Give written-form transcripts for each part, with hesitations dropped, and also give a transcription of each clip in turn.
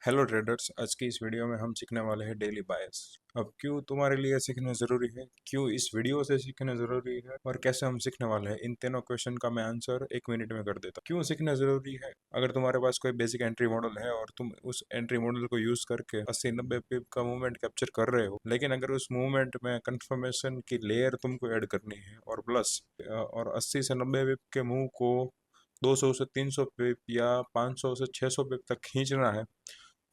Hello traders, आज की इस वीडियो में हम सीखने वाले हैं डेली बायस। अब क्यों तुम्हारे लिए सीखना ज़रूरी है, क्यों इस वीडियो से सीखना ज़रूरी है और कैसे हम सीखने वाले हैं, इन तीनों क्वेश्चन का मैं आंसर 1 मिनट में कर देता हूँ। क्यों सीखना ज़रूरी है? अगर तुम्हारे पास कोई बेसिक एंट्री मॉडल है और तुम उस एंट्री मॉडल को यूज़ करके 80-90 पिप का मूवमेंट कैप्चर कर रहे हो, लेकिन अगर उस मूवमेंट में कंफर्मेशन की लेयर तुमको ऐड करनी है और प्लस और 80 से 90 पिप के मूव को 200 से 300 पिप या 500 से 600 पिप तक खींचना है,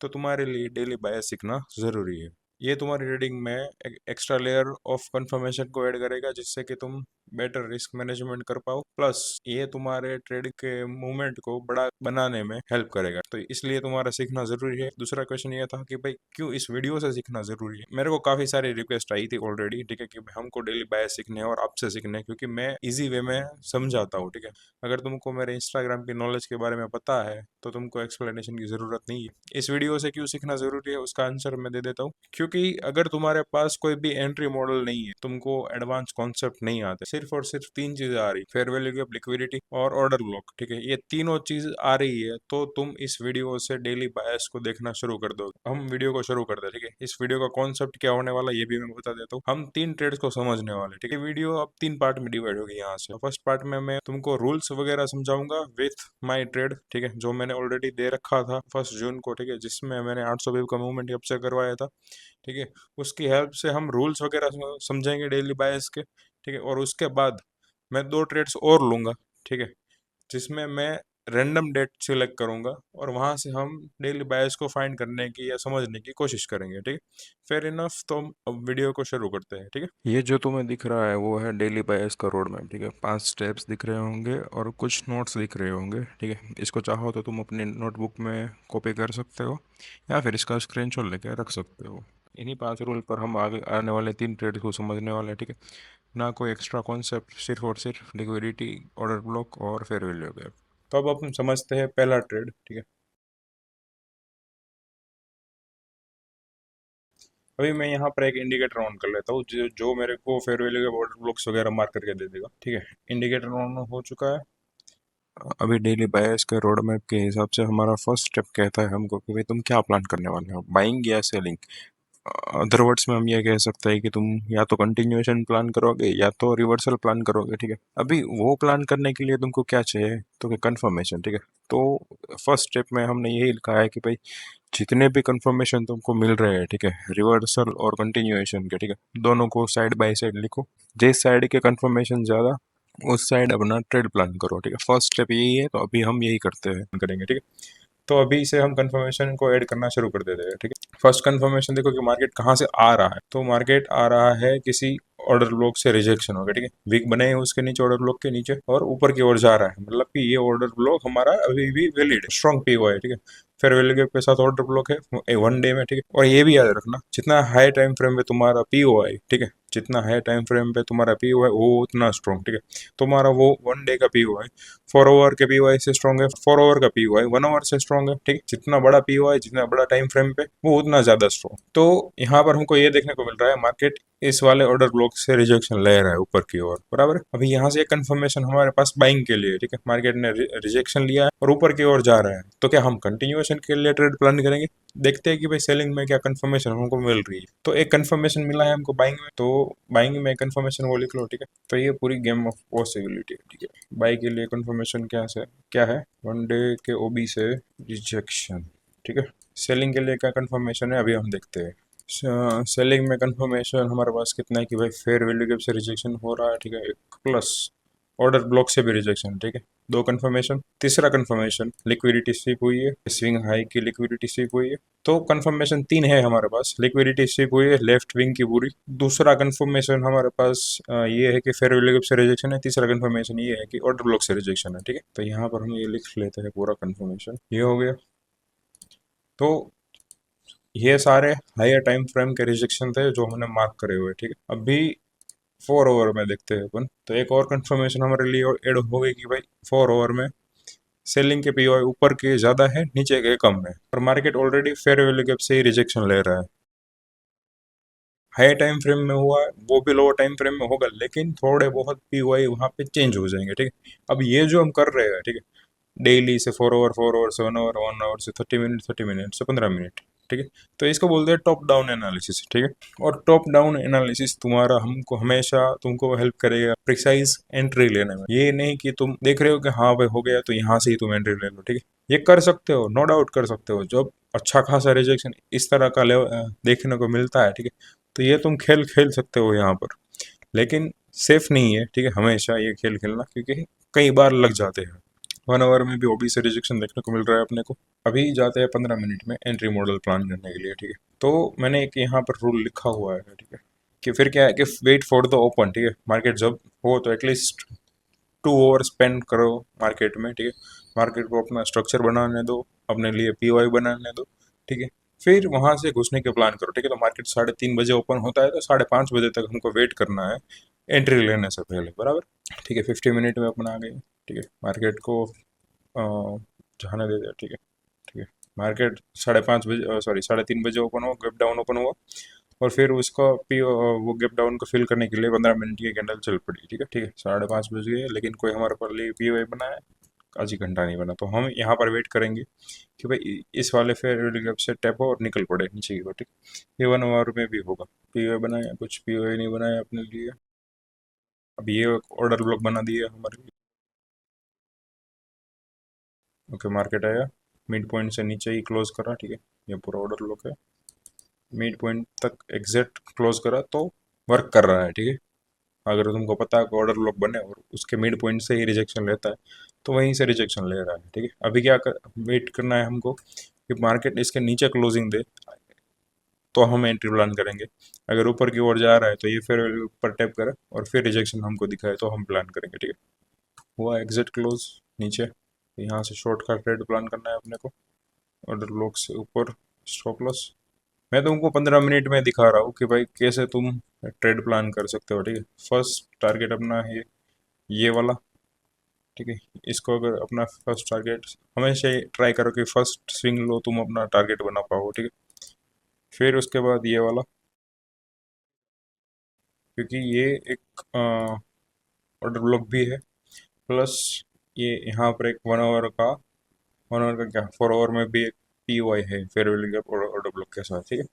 तो तुम्हारे लिए डेली बायस सीखना ज़रूरी है। ये तुम्हारी ट्रेडिंग में एक एक्स्ट्रा लेयर ऑफ कंफर्मेशन को ऐड करेगा, जिससे कि तुम बेटर रिस्क मैनेजमेंट कर पाओ। प्लस ये तुम्हारे ट्रेड के मूवमेंट को बड़ा बनाने में हेल्प करेगा, तो इसलिए तुम्हारा सीखना ज़रूरी है। दूसरा क्वेश्चन ये था कि भाई क्यों इस वीडियो से सीखना ज़रूरी है। मेरे को काफ़ी सारी रिक्वेस्ट आई थी ऑलरेडी, ठीक है, कि हमको डेली बायस सीखने हैं और आपसे सीखने हैं, क्योंकि मैं ईजी वे में समझाता हूँ, ठीक है। अगर तुमको मेरे इंस्टाग्राम की नॉलेज के बारे में पता है तो तुमको एक्सप्लेनेशन की ज़रूरत नहीं है। इस वीडियो से क्यों सीखना ज़रूरी है उसका आंसर मैं दे देता हूँ। क्योंकि अगर तुम्हारे पास कोई भी एंट्री मॉडल नहीं है, तुमको एडवांस कॉन्सेप्ट नहीं आते, सिर्फ और सिर्फ तीन चीज़ें आ रही, फेयर वैल्यू गैप, लिक्विडिटी और ऑर्डर ब्लॉक, ठीक है, ये तीनों चीज़ आ रही है, तो तुम इस वीडियो से डेली बायस को देखना शुरू कर दो। हम वीडियो को शुरू कर दे, ठीक है। इस वीडियो का कॉन्सेप्ट क्या होने वाला ये भी मैं बता देता हूँ। हम तीन ट्रेड्स को समझने वाले, ठीक है। वीडियो अब तीन पार्ट में डिवाइड होगी। यहाँ से फर्स्ट पार्ट में मैं तुमको रूल्स वगैरह समझाऊंगा विथ माई ट्रेड, ठीक है, जो मैंने ऑलरेडी दे रखा था 1 जून को, ठीक है, जिसमें मैंने 800 पिप का मूवमेंट कैप्चर करवाया था, ठीक है। उसकी हेल्प से हम रूल्स वगैरह समझेंगे डेली बायस के, ठीक है। और उसके बाद मैं दो ट्रेड्स और लूंगा, ठीक है, जिसमें मैं रैंडम डेट सिलेक्ट करूंगा और वहां से हम डेली बायस को फाइंड करने की या समझने की कोशिश करेंगे, ठीक है। फेयर इनफ, तो हम अब वीडियो को शुरू करते हैं, ठीक है। ये जो तुम्हें दिख रहा है वो है डेली बायस का रोड मैप, ठीक है। 5 स्टेप्स दिख रहे होंगे और कुछ नोट्स दिख रहे होंगे, ठीक है। इसको चाहो तो तुम अपनी नोटबुक में कॉपी कर सकते हो या फिर इसका स्क्रीनशॉट लेके रख सकते हो। इन्हीं 5 रूल पर हम आगे आने वाले तीन ट्रेड को समझने वाले हैं, ठीक है। ना कोई एक्स्ट्रा कॉन्सेप्ट, सिर्फ और सिर्फ लिक्विडिटी, ऑर्डर ब्लॉक और फेयर वैल्यू गैप। तो अब अपन समझते हैं पहला ट्रेड, ठीक है। अभी मैं यहाँ पर एक इंडिकेटर ऑन कर लेता हूँ, जो मेरे को फेयर वैल्यू के ऑर्डर ब्लॉक्स वगैरह मार्क करके दे देगा, ठीक है। इंडिकेटर ऑन हो चुका है। अभी डेली बायर्स के रोड मैप के हिसाब से हमारा फर्स्ट स्टेप कहता है हमको कि भाई तुम क्या प्लान करने वाले हो, बाइंग या सेलिंग। अदर वर्ड्स में हम ये कह सकते हैं कि तुम या तो कंटिन्यूएशन प्लान करोगे या तो रिवर्सल प्लान करोगे, ठीक है। अभी वो प्लान करने के लिए तुमको क्या चाहिए, तो क्या कंफर्मेशन, ठीक है। तो फर्स्ट स्टेप में हमने यही लिखा है कि भाई जितने भी कंफर्मेशन तुमको मिल रहे हैं, ठीक है, रिवर्सल और कंटिन्यूएशन के, ठीक है, दोनों को साइड बाय साइड लिखो। जिस साइड के कंफर्मेशन ज़्यादा उस साइड अपना ट्रेड प्लान करो, ठीक है। फर्स्ट स्टेप यही है, तो अभी हम यही करते हैं, करेंगे, ठीक है। तो अभी से हम कंफर्मेशन को ऐड करना शुरू कर देते हैं, ठीक है। फर्स्ट कंफर्मेशन देखो कि मार्केट कहाँ से आ रहा है। तो मार्केट आ रहा है किसी ऑर्डर ब्लॉक से रिजेक्शन हो गया, ठीक है। वीक बने हैं उसके नीचे, ऑर्डर ब्लॉक के नीचे, और ऊपर की ओर जा रहा है, मतलब कि ये ऑर्डर ब्लॉक हमारा अभी भी वैलिड है, स्ट्रॉन्ग पी हुआ है, ठीक है। फेयर वैल्यू गैप के साथ ऑर्डर ब्लॉक है 1 डे में, ठीक है। और ये भी याद रखना, जितना हाई टाइम फ्रेम पे तुम्हारा पी ओ आई, ठीक है, जितना हाई टाइम फ्रेम पे तुम्हारा पी ओ आई वो उतना स्ट्रॉन्ग, ठीक है। तुम्हारा वो 1 डे का पी ओ आई 4 आवर के पी ओ आई से स्ट्रॉन्ग है, 4 आवर का पी ओ आई 1 आवर से स्ट्रॉन्ग है, ठीक है। जितना बड़ा पी ओ आई, जितना बड़ा टाइम फ्रेम पे, वो उतना ज्यादा स्ट्रॉन्ग। तो यहाँ पर हमको ये देखने को मिल रहा है मार्केट इस वाले ऑर्डर ब्लॉक से रिजेक्शन ले रहा है ऊपर की ओर, बराबर है। अभी यहाँ से एक कंफर्मेशन हमारे पास बाइंग के लिए, ठीक है, मार्केट ने रिजेक्शन लिया है और ऊपर की ओर जा रहा है, तो क्या हम कंटिन्यूएशन के लिए ट्रेड प्लान करेंगे। देखते हैं कि भाई सेलिंग में क्या कंफर्मेशन हमको मिल रही है। तो एक कंफर्मेशन मिला है हमको बाइंग में, तो बाइंग में कंफर्मेशन वो लिख लो, ठीक है। तो ये पूरी गेम ऑफ पॉसिबिलिटी है, ठीक है। बाई के लिए कंफर्मेशन क्या है 1 डे के ओबी से रिजेक्शन, ठीक है। सेलिंग के लिए क्या कंफर्मेशन है अभी हम देखते हैं। सेलिंग में कंफर्मेशन हमारे पास कितना है कि भाई फेयर वैल्यू गैप से रिजेक्शन हो रहा है, ठीक है, एक प्लस ऑर्डर ब्लॉक से भी रिजेक्शन, ठीक है। दो कंफर्मेशन। तीसरा कंफर्मेशन लिक्विडिटी स्वीप हुई है, स्विंग हाई की लिक्विडिटी स्वीप हुई है। तो कंफर्मेशन तीन है हमारे पास। लिक्विडिटी स्वीप हुई है लेफ्ट विंग की पूरी। दूसरा कंफर्मेशन हमारे पास ये है कि फेयर वैल्यू गैप से रिजेक्शन है। तीसरा कंफर्मेशन ये है कि ऑर्डर ब्लॉक से रिजेक्शन है, ठीक है। तो यहाँ पर हम ये लिख लेते हैं पूरा कंफर्मेशन, ये हो गया। तो ये सारे हायर टाइम फ्रेम के रिजेक्शन थे जो हमने मार्क करे हुए, ठीक है। अभी 4 ओवर में देखते हैं अपन, तो एक और कंफर्मेशन हमारे लिए ऐड हो गई कि भाई 4 ओवर में सेलिंग के पीओ ऊपर के ज्यादा है, नीचे के कम है, और market already fair value gap से ही रिजेक्शन ले रहा है। हाई टाइम फ्रेम में हुआ है, वो भी लोअर टाइम फ्रेम में होगा, लेकिन थोड़े बहुत पीओ वहां पे चेंज हो जाएंगे, ठीक है। अब ये जो हम कर रहे हैं, ठीक है, डेली से 4 आवर से 1 आवर से 30 मिनट 30 मिनट से 15 मिनट, ठीक है। तो इसको बोलते हैं टॉप डाउन एनालिसिस, ठीक है। और टॉप डाउन एनालिसिस तुम्हारा हमको हमेशा तुमको हेल्प करेगा प्रिसाइज एंट्री लेने में। ये नहीं कि तुम देख रहे हो कि हाँ भाई हो गया तो यहाँ से ही तुम एंट्री ले लो, ठीक है। ये कर सकते हो, नो डाउट कर सकते हो, जब अच्छा खासा रिजेक्शन इस तरह का देखने को मिलता है, ठीक है, तो ये तुम खेल खेल सकते हो यहाँ पर। लेकिन सेफ नहीं है, ठीक है, हमेशा ये खेल खेलना, क्योंकि कई बार लग जाते हैं। 1 आवर में भी ओबी से रिजेक्शन देखने को मिल रहा है अपने को। अभी जाते हैं 15 मिनट में एंट्री मॉडल प्लान करने के लिए, ठीक है। तो मैंने एक यहाँ पर रूल लिखा हुआ है, ठीक है, कि फिर क्या है कि वेट फॉर द ओपन, ठीक है। मार्केट जब हो तो एटलीस्ट 2 आवर स्पेंड करो मार्केट में, ठीक है। मार्केट को अपना स्ट्रक्चर बनाने दो, अपने लिए पीओआई बनाने दो, ठीक है। फिर वहां से घुसने के प्लान करो, ठीक है। तो मार्केट 3:30 बजे ओपन होता है, तो 5:30 बजे तक हमको वेट करना है एंट्री लेने से पहले, बराबर, ठीक है। 50 मिनट में अपना आ गए, ठीक है। मार्केट को जाने दे दिया, ठीक है, ठीक है। मार्केट 5:30 बजे, सॉरी 3:30 बजे ओपन हुआ, गैप डाउन ओपन हुआ, और फिर उसका वो गैप डाउन को फिल करने के लिए 15 मिनट की कैंडल चल पड़ी, ठीक है, ठीक है। 5:30 बज गए, लेकिन कोई हमारे पर लिए पी वाई बना है, आधी घंटा नहीं बना, तो हम यहाँ पर वेट करेंगे कि भाई इस वाले फेयर वैल्यू गैप से टैप हो और निकल पड़े नीचे की ओर, ठीक। ये 1 आवर में भी होगा। पी वाई बनाया, कुछ पी वाई नहीं बनाया अपने लिए। अब ये ऑर्डर ब्लॉक बना दिया हमारे लिए। ओके, मार्केट आया, मिड पॉइंट से नीचे ही क्लोज करा, ठीक है। ये पूरा ऑर्डर ब्लॉक है, मिड पॉइंट तक एग्जैक्ट क्लोज करा तो वर्क कर रहा है, ठीक है। अगर तुमको पता है कि ऑर्डर ब्लॉक बने और उसके मिड पॉइंट से ही रिजेक्शन लेता है, तो वहीं से रिजेक्शन ले रहा है, ठीक है। अभी वेट करना है हमको कि मार्केट इसके नीचे क्लोजिंग दे, तो हम एंट्री प्लान करेंगे। अगर ऊपर की ओर जा रहा है तो ये फिर ऊपर टैप करे और फिर रिजेक्शन हमको दिखाए तो हम प्लान करेंगे, ठीक है। हुआ एग्जिट क्लोज नीचे, यहाँ से शॉर्ट का ट्रेड प्लान करना है अपने को। ऑर्डर ब्लॉक से ऊपर स्टॉप लॉस। मैं तुमको 15 मिनट में दिखा रहा हूँ कि भाई कैसे तुम ट्रेड प्लान कर सकते हो, ठीक है। फर्स्ट टारगेट अपना है ये वाला, ठीक है। इसको अगर अपना फर्स्ट टारगेट, हमेशा ट्राई करो कि फर्स्ट स्विंग लो तुम अपना टारगेट बना पाओ, ठीक है। फिर उसके बाद ये वाला, क्योंकि ये एक ऑर्डर ब्लॉक भी है, प्लस ये यहाँ पर एक 1 आवर का, 1 आवर का क्या, 4 आवर में भी एक पी वाई है, fair value gap order block के साथ, ठीक है।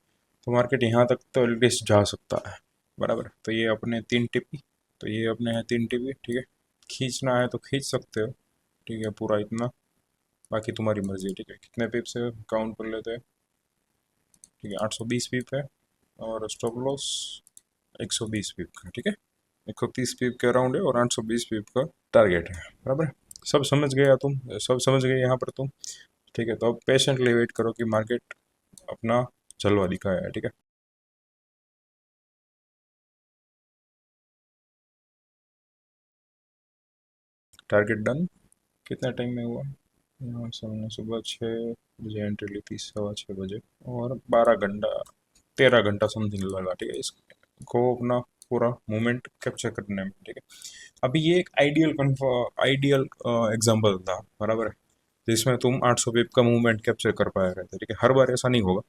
तो मार्केट यहाँ तक तो एटलीस्ट जा सकता है, बराबर। तो ये अपने 3 टिपी, तो ये अपने हैं 3 टिपी, ठीक है। खींचना है तो खींच सकते हो, ठीक है, पूरा इतना, बाकी तुम्हारी मर्जी, ठीक है। कितने पिप से काउंट कर लेते हैं, ठीक है। 820 पिप है, और स्टॉप लॉस 120 पिप का, ठीक है। 130 पिप के अराउंड है और 820 पिप का टारगेट है, बराबर। सब समझ गया तुम, सब समझ गए यहाँ पर तुम, ठीक है। तो अब पेशेंटली वेट करो कि मार्केट अपना जलवा दिखाया है, ठीक है। Target done. कितना टाइम में हुआ, यहाँ से हमने सुबह 6 बजे एंट्री ली थी, 6:15 बजे, और 12 घंटा 13 घंटा समथिंग लगा, ठीक है, इसको अपना पूरा मूवमेंट कैप्चर करने में, ठीक है। अभी ये एक आइडियल एग्जांपल था, बराबर है, जिसमें तुम 800 पिप का मूवमेंट कैप्चर कर पाए रहते, ठीक है। हर बार ऐसा नहीं होगा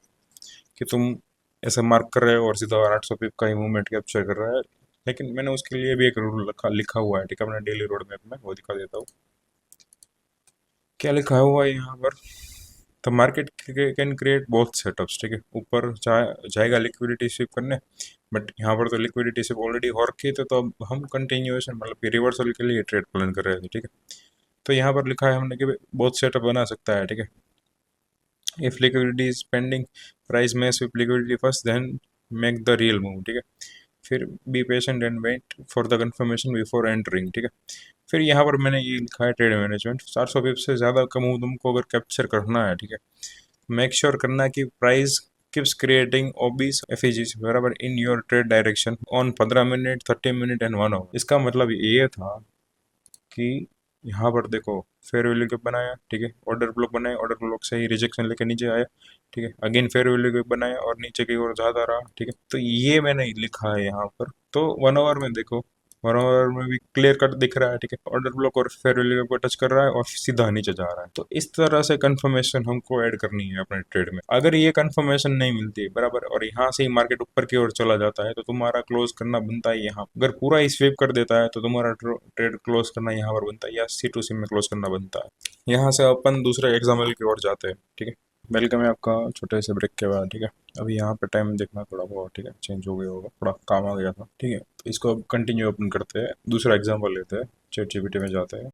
कि तुम ऐसे मार्क कर रहे हो और सीधा 800 पिप का ही मूवमेंट कैप्चर कर रहा है। लेकिन मैंने उसके लिए भी एक रूल लिखा हुआ है, ठीक है, अपना डेली रोड मैप में, वो दिखा देता हूँ। क्या लिखा हुआ है यहाँ पर, तो market can create both setups, ठीक है। ऊपर जाएगा लिक्विडिटी स्वीप करने, बट यहाँ पर तो लिक्विडिटी स्वीप ऑलरेडी हो रखी थी, तो अब हम कंटिन्यूएशन मतलब कि रिवर्सल के लिए ट्रेड प्लान कर रहे थे, ठीक है। तो यहाँ पर लिखा है हमने कि बोथ सेटअप बना सकता है, ठीक है। If liquidity is pending, price में sweep liquidity first, then make the real move, ठीक है। फिर be patient and wait for the confirmation before entering, ठीक है। फिर यहाँ पर मैंने ये लिखा है ट्रेड मैनेजमेंट, 400 पिप से ज़्यादा का मूव तुमको अगर कैप्चर करना है, ठीक है, मेक श्योर करना कि price keeps creating obese effigies wherever in your trade direction on 15 minute 30 minute and 1 hour. इसका मतलब ये था कि यहाँ पर देखो फेयर वैल्यू कैप बनाया, ठीक है, ऑर्डर ब्लॉक बनाया, ऑर्डर ब्लॉक से ही रिजेक्शन लेके नीचे आया, ठीक है, अगेन फेयर वैल्यू कैप बनाया और नीचे की ओर ज़्यादा रहा, ठीक है। तो ये मैंने लिखा है यहाँ पर। तो 1 आवर में देखो वन आवर में भी क्लियर कट दिख रहा है, ठीक है, ऑर्डर ब्लॉक और फेयर वैल्यू को टच कर रहा है और सीधा नीचे जा रहा है। तो इस तरह से कंफर्मेशन हमको ऐड करनी है अपने ट्रेड में। अगर ये कंफर्मेशन नहीं मिलती बराबर और यहाँ से ही मार्केट ऊपर की ओर चला जाता है तो तुम्हारा क्लोज करना बनता है यहाँ। अगर पूरा ही स्वीप कर देता है तो तुम्हारा ट्रेड क्लोज करना यहाँ पर बनता है या C2C में क्लोज करना बनता है। यहाँ से अपन दूसरे एग्जाम्पल की ओर जाते हैं, ठीक है। वेलकम है आपका छोटे से ब्रेक के बाद, ठीक है। अभी यहाँ पे टाइम देखना थोड़ा बहुत, ठीक है, चेंज हो गया होगा, थोड़ा काम आ गया था, ठीक है। तो इसको अब कंटिन्यू अपन करते हैं, दूसरा एग्जांपल लेते हैं, ChatGPT में जाते हैं।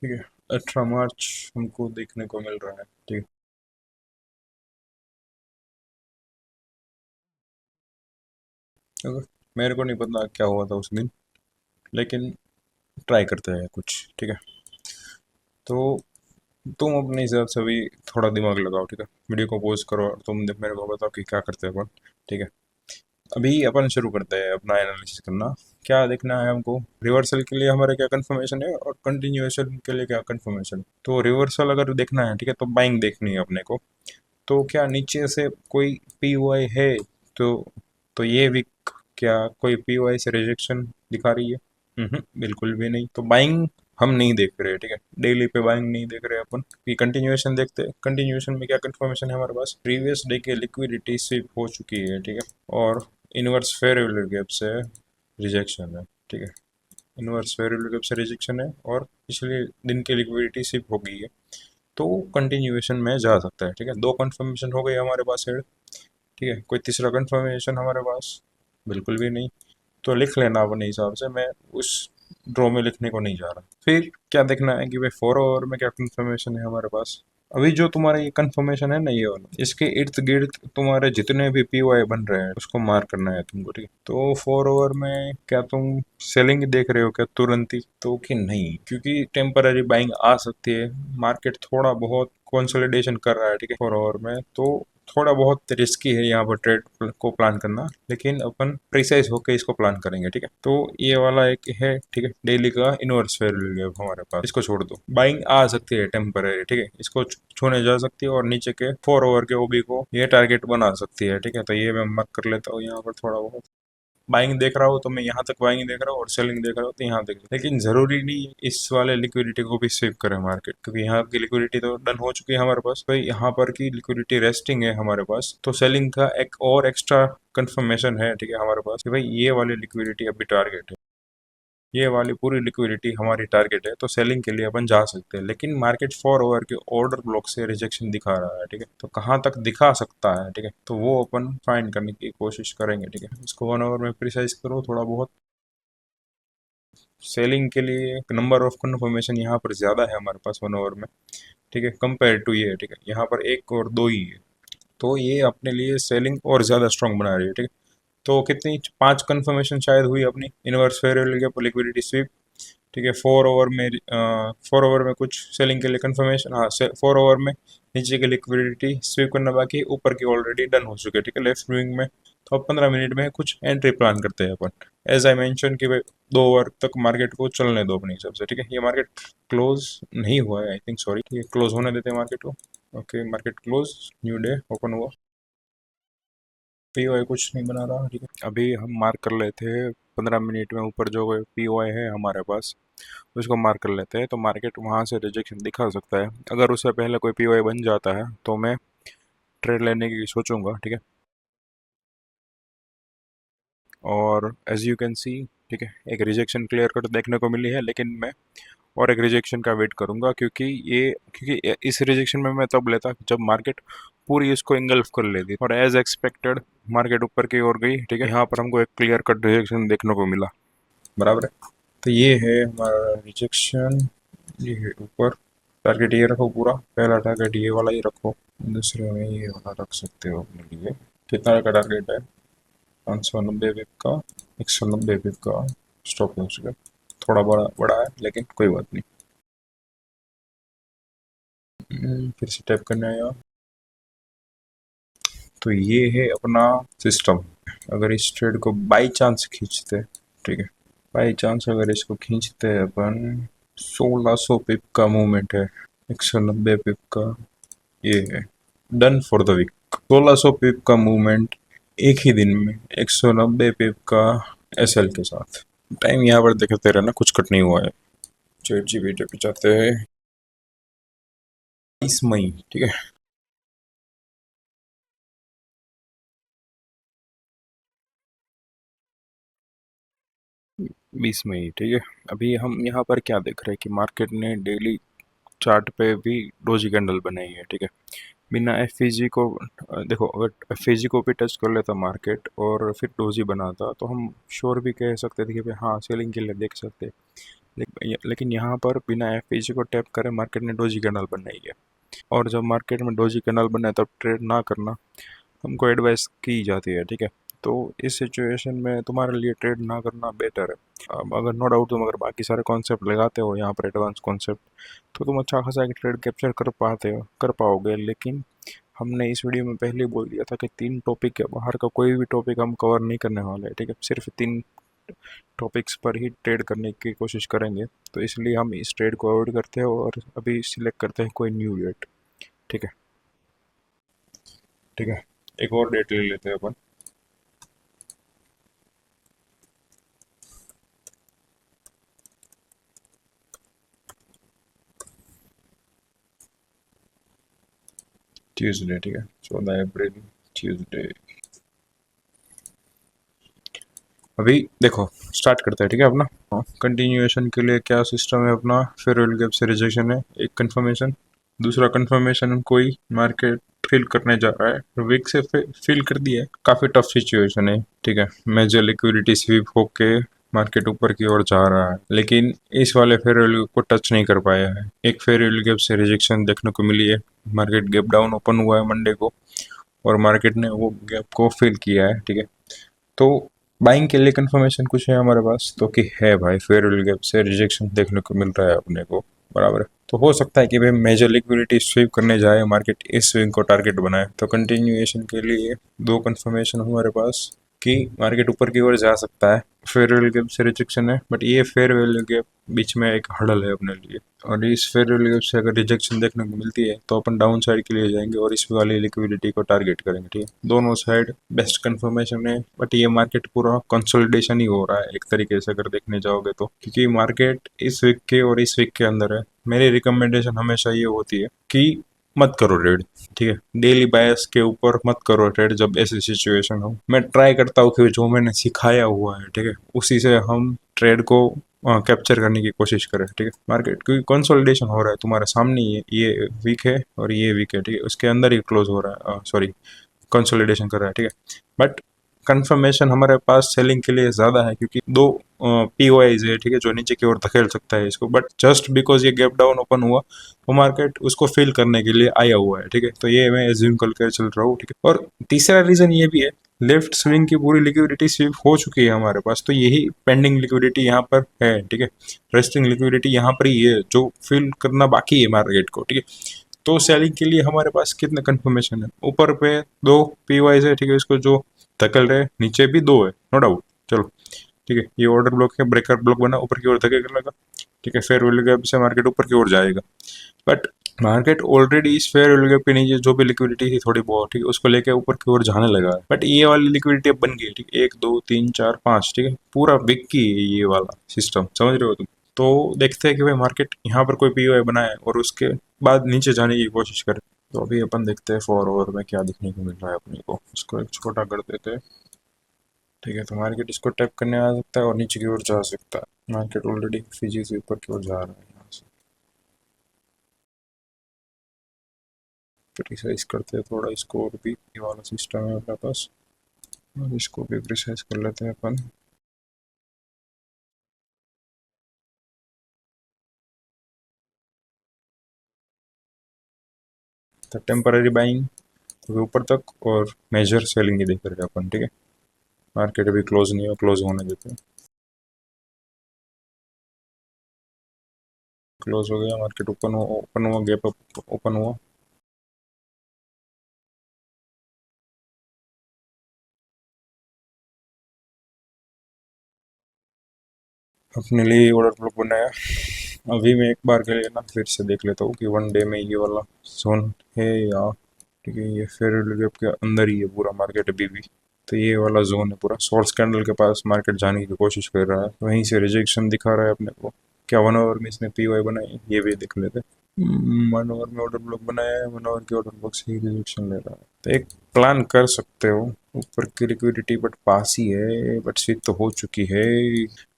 ठीक है, 18 मार्च हमको देखने को मिल रहा है, ठीक है। अगर मेरे को नहीं पता क्या हुआ था उस दिन, लेकिन ट्राई करते हैं कुछ, ठीक है। तो तुम अपने हिसाब से भी थोड़ा दिमाग लगाओ, ठीक है। वीडियो को पॉज करो और तुम मेरे को बताओ कि क्या करते हैं अपन, ठीक है। अभी अपन शुरू करते हैं अपना एनालिसिस करना। क्या देखना है हमको, रिवर्सल के लिए हमारे क्या कंफर्मेशन है और कंटिन्यूएशन के लिए क्या कंफर्मेशन है। तो रिवर्सल अगर देखना है, ठीक है, तो बाइंग देखनी है अपने को। तो क्या नीचे से कोई POI है, तो ये वीक क्या कोई POI से रिजेक्शन दिखा रही है? बिल्कुल भी नहीं। तो बाइंग हम नहीं देख रहे, ठीक है, डेली पे बाइंग नहीं देख रहे अपन, कि कंटिन्यूएशन देखते हैं। कंटिन्यूएशन में क्या कंफर्मेशन है हमारे पास, प्रीवियस डे के लिक्विडिटी स्वीप हो चुकी है, ठीक है, और इनवर्स फेयर वैल्यू गैप से रिजेक्शन है, ठीक है। इनवर्स फेयर वैल्यू गैप से रिजेक्शन है और पिछले दिन की लिक्विडिटी स्वीप हो गई है, तो कंटिन्यूएशन में जा सकता है, ठीक है। दो कंफर्मेशन हो गए हमारे पास है, ठीक है। कोई तीसरा कंफर्मेशन हमारे पास बिल्कुल भी नहीं। तो लिख लेना अपने हिसाब से, मैं उस ड्रॉ में लिखने को नहीं जा रहा। फिर क्या देखना है कि भाई 4 आवर में क्या कंफर्मेशन है हमारे पास। अभी जो तुम्हारा ये कंफर्मेशन है ना, ये वाला, इसके इर्द गिर्द तुम्हारे जितने भी POI बन रहे हैं उसको मार्क करना है तुमको, ठीक है। तो 4 आवर में क्या तुम सेलिंग देख रहे हो क्या तुरंत ही, तो कि नहीं, क्योंकि टेम्पररी बाइंग आ सकती है। मार्केट थोड़ा बहुत कंसोलिडेशन कर रहा है, ठीक है, 4 आवर में, तो थोड़ा बहुत रिस्की है यहाँ पर ट्रेड को प्लान करना, लेकिन अपन प्रिसाइज होकर इसको प्लान करेंगे, ठीक है। तो ये वाला एक है, ठीक है, डेली का इनवर्स फेयर वैल्यू हमारे पास, इसको छोड़ दो। बाइंग आ सकती है टेम्पररी, ठीक है, इसको छूने जा सकती है और नीचे के 4 आवर के OB को ये टारगेट बना सकती है, ठीक है। तो ये मैं मार्क कर लेता हूँ यहाँ पर थोड़ा बहुत। बाइंग देख रहा हो तो मैं यहाँ तक बाइंग देख रहा हूँ और सेलिंग देख रहा हूँ तो यहाँ देख रहा हूँ, लेकिन जरूरी नहीं है इस वाले लिक्विडिटी को भी स्वीप करे मार्केट, क्योंकि यहाँ की लिक्विडिटी तो डन हो चुकी है हमारे पास, तो यहाँ पर की लिक्विडिटी रेस्टिंग है हमारे पास। तो सेलिंग का एक और एक्स्ट्रा कंफर्मेशन है, ठीक है, हमारे पास कि भाई ये वाली लिक्विडिटी अभी टारगेट है, ये वाली पूरी लिक्विडिटी हमारी टारगेट है, तो सेलिंग के लिए अपन जा सकते हैं। लेकिन मार्केट 4 आवर के ऑर्डर ब्लॉक से रिजेक्शन दिखा रहा है, ठीक है, तो कहाँ तक दिखा सकता है, ठीक है, तो वो अपन फाइंड करने की कोशिश करेंगे, ठीक है। इसको 1 आवर में प्रिसाइज करो थोड़ा बहुत। सेलिंग के लिए नंबर ऑफ कन्फर्मेशन यहाँ पर ज़्यादा है हमारे पास 1 आवर में, ठीक है, कंपेयर टू ये, ठीक है, यहाँ पर एक और दो ही है, तो ये अपने लिए सेलिंग और ज़्यादा स्ट्रॉन्ग बना रही है, ठीक है। तो कितनी 5 कंफर्मेशन शायद हुई अपनी, inverse fair value gap, liquidity SVEEP, ठीक है। 4 आवर में 4 आवर में कुछ सेलिंग के लिए कंफर्मेशन, हाँ, 4 आवर में नीचे की लिक्विडिटी स्वीप करना बाकी है, ऊपर की ऑलरेडी डन हो चुके हैं, ठीक है, लेफ्ट विंग में। तो अब 15 मिनट में कुछ एंट्री प्लान करते हैं अपन। एज आई मेंशन कि भाई 2 आवर तक मार्केट को चलने दो अपने हिसाब से, ठीक है। ये मार्केट क्लोज नहीं हुआ है, आई थिंक, सॉरी, ठीक है, क्लोज होने देते हैं मार्केट को। Okay, market close, new day open हुआ, POI कुछ नहीं बना रहा, ठीक है। अभी हम मार्क कर लेते हैं 15 मिनट में ऊपर जो POI है हमारे पास, उसको मार्क कर लेते हैं। तो मार्केट वहाँ से रिजेक्शन दिखा सकता है, अगर उससे पहले कोई POI बन जाता है तो मैं ट्रेड लेने की सोचूंगा, ठीक है। और एज यू कैन सी, ठीक है, एक रिजेक्शन क्लियर कट देखने को मिली है, लेकिन मैं और एक रिजेक्शन का वेट करूंगा, क्योंकि इस रिजेक्शन में मैं तब लेता जब मार्केट पूरी इसको इंगल्फ कर लेती, और एज एक्सपेक्टेड मार्केट ऊपर की ओर गई, ठीक है। यहाँ पर हमको एक क्लियर कट रिजेक्शन देखने को मिला, बराबर है। तो ये है हमारा रिजेक्शन, ये है ऊपर। टारगेट ये रखो, पूरा पहला टारगेट ये वाला ही रखो, दूसरे में ये वाला रख सकते हो अपने लिए। कितना का टारगेट है? 590 पिप का, 190 पिप का स्टॉप लॉस का। थोड़ा बड़ा बड़ा है लेकिन कोई बात नहीं। फिर से टाइप करने आया। तो ये है अपना सिस्टम। अगर इस ट्रेड को बाई चांस खींचते, ठीक है, बाई चांस अगर इसको खींचते हैं अपन, 1600 पिप का मूवमेंट है, 190 पिप का, ये है डन फॉर द वीक। 1600 पिप का मूवमेंट एक ही दिन में, 190 पिप का एसएल के साथ। टाइम यहाँ पर देखते रहना, कुछ कट नहीं हुआ है। चैट जीपीटी पे जाते हैं, 20 मई, ठीक है। 20 मई, ठीक है। अभी हम यहाँ पर क्या देख रहे हैं कि मार्केट ने डेली चार्ट पे भी डोजी कैंडल बनाई है, ठीक है। बिना एफ को देखो, अगर एफ को भी टच कर लेता मार्केट और फिर डोजी बनाता तो हम श्योर भी कह सकते थे कि भाई हाँ सेलिंग के लिए देख सकते। लेकिन यहाँ पर बिना एफ को टैप करे मार्केट ने डोजी कैंडल बनाई है। और जब मार्केट में डोजी कैंडल बने तब ट्रेड ना करना हमको एडवाइस की जाती है, ठीक है। तो इस सिचुएशन में तुम्हारे लिए ट्रेड ना करना बेटर है। अब अगर नो डाउट तुम अगर बाकी सारे कॉन्सेप्ट लगाते हो यहाँ पर एडवांस कॉन्सेप्ट, तो तुम अच्छा खासा एक ट्रेड कैप्चर कर पाओगे। लेकिन हमने इस वीडियो में पहले ही बोल दिया था कि 3 टॉपिक के बाहर का कोई भी टॉपिक हम कवर नहीं करने वाले हैं, ठीक है। सिर्फ 3 टॉपिक्स पर ही ट्रेड करने की कोशिश करेंगे। तो इसलिए हम इस ट्रेड को अवॉइड करते हैं और अभी सिलेक्ट करते हैं कोई न्यू डेट, ठीक है। ठीक है, एक और डेट ले लेते हैं अपन। ट्यूसडे, ठीक है, 14 अप्रैल, ट्यूसडे। अभी देखो, स्टार्ट करते हैं, ठीक है अपना। कंटिन्यूएशन के लिए क्या सिस्टम है अपना, फेयरवेल गैप से रिजेक्शन है, एक कंफर्मेशन। दूसरा कंफर्मेशन कोई मार्केट फिल करने जा रहा है, वीक से फिल कर दिया है, काफ़ी टफ सिचुएशन है, ठीक है। मेजर लिक्विडिटी स्वीप होके मार्केट ऊपर की ओर जा रहा है, लेकिन इस वाले फेयर वैल्यू को टच नहीं कर पाया है। एक फेयर वैल्यू गैप से रिजेक्शन देखने को मिली है। मार्केट गैप डाउन ओपन हुआ है मंडे को और मार्केट ने वो गैप को फिल किया है, ठीक है। तो बाइंग के लिए कंफर्मेशन कुछ है हमारे पास तो कि है भाई, फेयर वैल्यू गैप से रिजेक्शन देखने को मिल रहा है अपने को, बराबर है। तो हो सकता है कि भाई मेजर लिक्विडिटी स्वीप करने जाए मार्केट, इस स्विंग को टारगेट बनाए। तो कंटिन्यूएशन के लिए 2 कंफर्मेशन हमारे पास कि मार्केट ऊपर की ओर जा सकता है। फेयर वैल्यू गैप से रिजेक्शन है, बट ये फेयर वैल्यू गैप बीच में एक हर्डल है अपने लिए। और इस फेयर वैल्यू गैप से अगर रिजेक्शन देखने को मिलती है तो अपन डाउन साइड के लिए जाएंगे और इस वाली लिक्विडिटी को टारगेट करेंगे, ठीक है। दोनों साइड बेस्ट कंफर्मेशन है, बट ये मार्केट पूरा कंसोलिडेशन ही हो रहा है एक तरीके से अगर देखने जाओगे तो, क्योंकि मार्केट इस वीक के और इस वीक के अंदर है। मेरी रिकमेंडेशन हमेशा ये होती है कि मत करो ट्रेड, ठीक है। डेली बायस के ऊपर मत करो ट्रेड जब ऐसी सिचुएशन हो। मैं ट्राई करता हूँ कि जो मैंने सिखाया हुआ है, ठीक है, उसी से हम ट्रेड को कैप्चर करने की कोशिश करें, ठीक है। मार्केट क्योंकि कंसोलिडेशन हो रहा है तुम्हारे सामने ही है, ये वीक है और ये वीक है, ठीक है, उसके अंदर ही क्लोज हो रहा है, सॉरी, कंसोलिडेशन कर रहा है, ठीक है। बट कंफर्मेशन हमारे पास सेलिंग के लिए ज़्यादा है क्योंकि दो पीओआईज है, ठीक है, जो नीचे की ओर धकेल सकता है इसको। बट जस्ट बिकॉज ये गैप डाउन ओपन हुआ तो मार्केट उसको फिल करने के लिए आया हुआ है, ठीक है। तो ये मैं एज्यूम करके चल रहा हूँ, ठीक है। और तीसरा रीज़न ये भी है, लेफ्ट स्विंग की पूरी लिक्विडिटी स्वीप हो चुकी है हमारे पास, तो यही पेंडिंग लिक्विडिटी यहाँ पर है, ठीक है। रेस्टिंग लिक्विडिटी यहाँ पर ही है जो फिल करना बाकी है मार्केट को, ठीक है। तो सेलिंग के लिए हमारे पास कितने कंफर्मेशन है, ऊपर पे 2 पीवाईज है, ठीक है, इसको जो धकेल रहे, नीचे भी 2 है, नो डाउट। चलो, ठीक है, ये ऑर्डर ब्लॉक है, ब्रेकर ब्लॉक बना, ऊपर की ओर धकेल लगा, ठीक है। फेयर वैल्यू गैप से मार्केट ऊपर की ओर जाएगा, बट मार्केट ऑलरेडी इस फेयर वैल्यू गैप के नीचे जो भी लिक्विडिटी थी थोड़ी बहुत, ठीक है, उसको लेके ऊपर की ओर जाने लगा है। बट ये वाली लिक्विडिटी अब बन गई है, ठीक है, 1 2 3 4 5, ठीक है, पूरा बिक की है ये वाला सिस्टम, समझ रहे हो तुम। तो देखते हैं कि भाई मार्केट यहाँ पर कोई पीओआई बनाए और उसके बाद नीचे जाने की कोशिश करे। तो अभी अपन देखते हैं फॉरवर्ड में क्या दिखने को मिल रहा है अपने को, इसको एक छोटा कर देते हैं, ठीक है। तो मार्केट इसको टैप करने आ सकता है और नीचे की ओर जा सकता है। मार्केट ऑलरेडी फिजी से ऊपर की ओर जा रहा है यहाँ से। प्रिसाइज करते हैं थोड़ा इसको, और भी ये वाला सिस्टम है अपने पास, और इसको भी प्रिसाइज कर लेते हैं अपन। तो टेम्पररी बाइंग तो ऊपर तक और मेजर सेलिंग ही देख रहे हैं अपन, ठीक है। मार्केट अभी क्लोज नहीं हो, क्लोज होने देते हैं। क्लोज हो गया मार्केट, ओपन हुआ, गैप अप ओपन हुआ। अपने लिए ऑर्डर ब्लॉक बनाया, अभी मैं एक बार के लिए ना फिर से देख लेता हूँ कि वन डे में ये वाला जोन है या, ठीक है, ये फेयर गैप के अंदर ही है पूरा मार्केट अभी भी। तो ये वाला जोन है पूरा, सोर्स कैंडल के पास मार्केट जाने की कोशिश कर रहा है, वहीं से रिजेक्शन दिखा रहा है अपने को। क्या 1 आवर में इसने पी वाई बनाई, ये भी देख लेते। 1 आवर में ऑर्डर ब्लॉक बनाया है, 1 आवर के ऑर्डर ब्लॉक से ही रिजेक्शन ले रहा है। तो एक प्लान कर सकते हो, ऊपर की लिक्विडिटी बट पास ही है, बट स्विप तो हो चुकी है।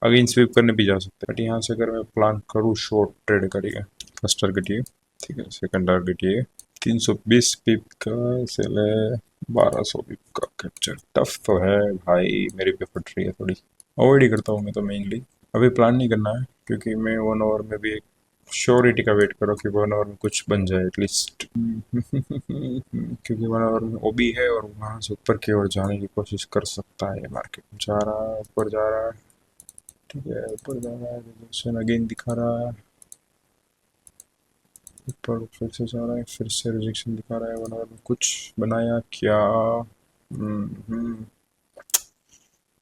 अगेन स्विप करने भी जा सकते हैं, बट यहाँ से अगर मैं प्लान करूँ शॉर्ट ट्रेड करिए, फर्स्ट टारगेट ये, ठीक है, सेकंड टारगेट ये 320 पिप का सेल है, 1200 पिप का कैप्चर। टफ तो है भाई, मेरी पे फट रही है थोड़ी, अवॉइड ही करता हूँ मैं तो मेनली। अभी प्लान नहीं करना है क्योंकि मैं 1 आवर में भी एक श्योरिटी का वेट करो कि 1 आवर में कुछ बन जाए एटलीस्ट। क्योंकि 1 आवर में ओबी है और वहाँ से ऊपर की ओर जाने की कोशिश कर सकता है। मार्केट जा रहा है, ऊपर जा रहा है, ठीक है, ऊपर जा रहा है, रिजेक्शन अगेन दिखा रहा है, ऊपर फिर से जा रहा है, फिर से रिजेक्शन दिखा रहा है। 1 आवर में कुछ बनाया क्या? हम्म,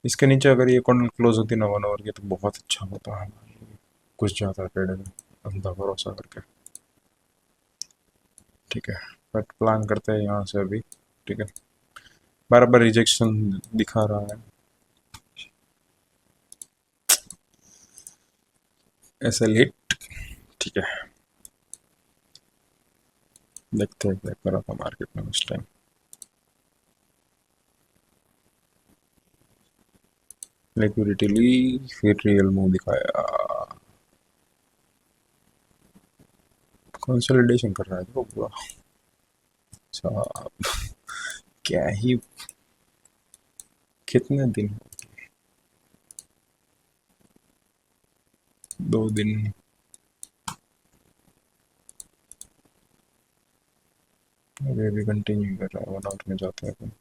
इसके नीचे अगर ये कॉर्नर क्लोज होती ना 1 आवर की तो बहुत अच्छा होता है, कुछ जाता है ट्रेड में अंधा भरोसा करके, ठीक है। बट प्लान करते हैं यहाँ से अभी, ठीक है। बार बार रिजेक्शन दिखा रहा है, ऐसे लेट, ठीक है। देखते हैं क्या करा था मार्केट में उस टाइम। लिक्विडिटी ली, फिर रियल मूव दिखाया, कंसोलिडेशन कर रहा है तो पूरा। अच्छा, क्या ही, कितने दिन, 2 दिन। अभी भी कंटिन्यू कर रहा है, 1 आवर में जाते हैं अपन।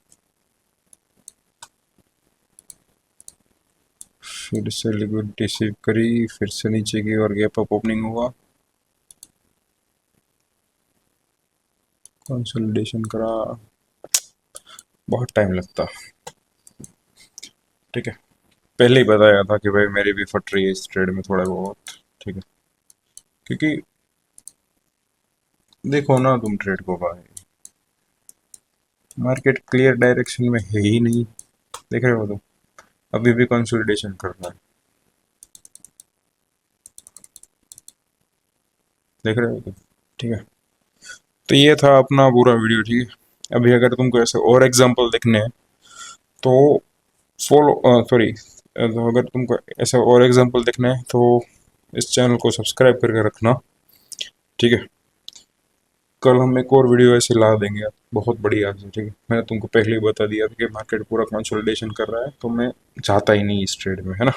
फिर से लिक्विडिटी सेव करी, फिर से नीचे की और गैप अप ओपनिंग हुआ, कंसोलिडेशन करा, बहुत टाइम लगता, ठीक है। पहले ही बताया था कि भाई मेरी भी फट रही है इस ट्रेड में थोड़ा बहुत, ठीक है। क्योंकि देखो ना तुम ट्रेड को भाई, मार्केट क्लियर डायरेक्शन में है ही नहीं, देख रहे हो तुम, अभी भी कंसोलिडेशन कर रहा है, देख रहे हो तुम, ठीक है। तो ये था अपना पूरा वीडियो, ठीक है। अभी अगर तुमको ऐसे और एग्जांपल देखने हैं तो फॉलो, सॉरी, तो अगर तुमको ऐसे और एग्जांपल देखने हैं तो इस चैनल को सब्सक्राइब करके रखना, ठीक है। कल हम एक और वीडियो ऐसे ला देंगे बहुत बढ़िया से, ठीक है। मैंने तुमको पहले ही बता दिया था कि मार्केट पूरा कंसोलिडेशन कर रहा है तो मैं चाहता ही नहीं इस ट्रेड में, है ना।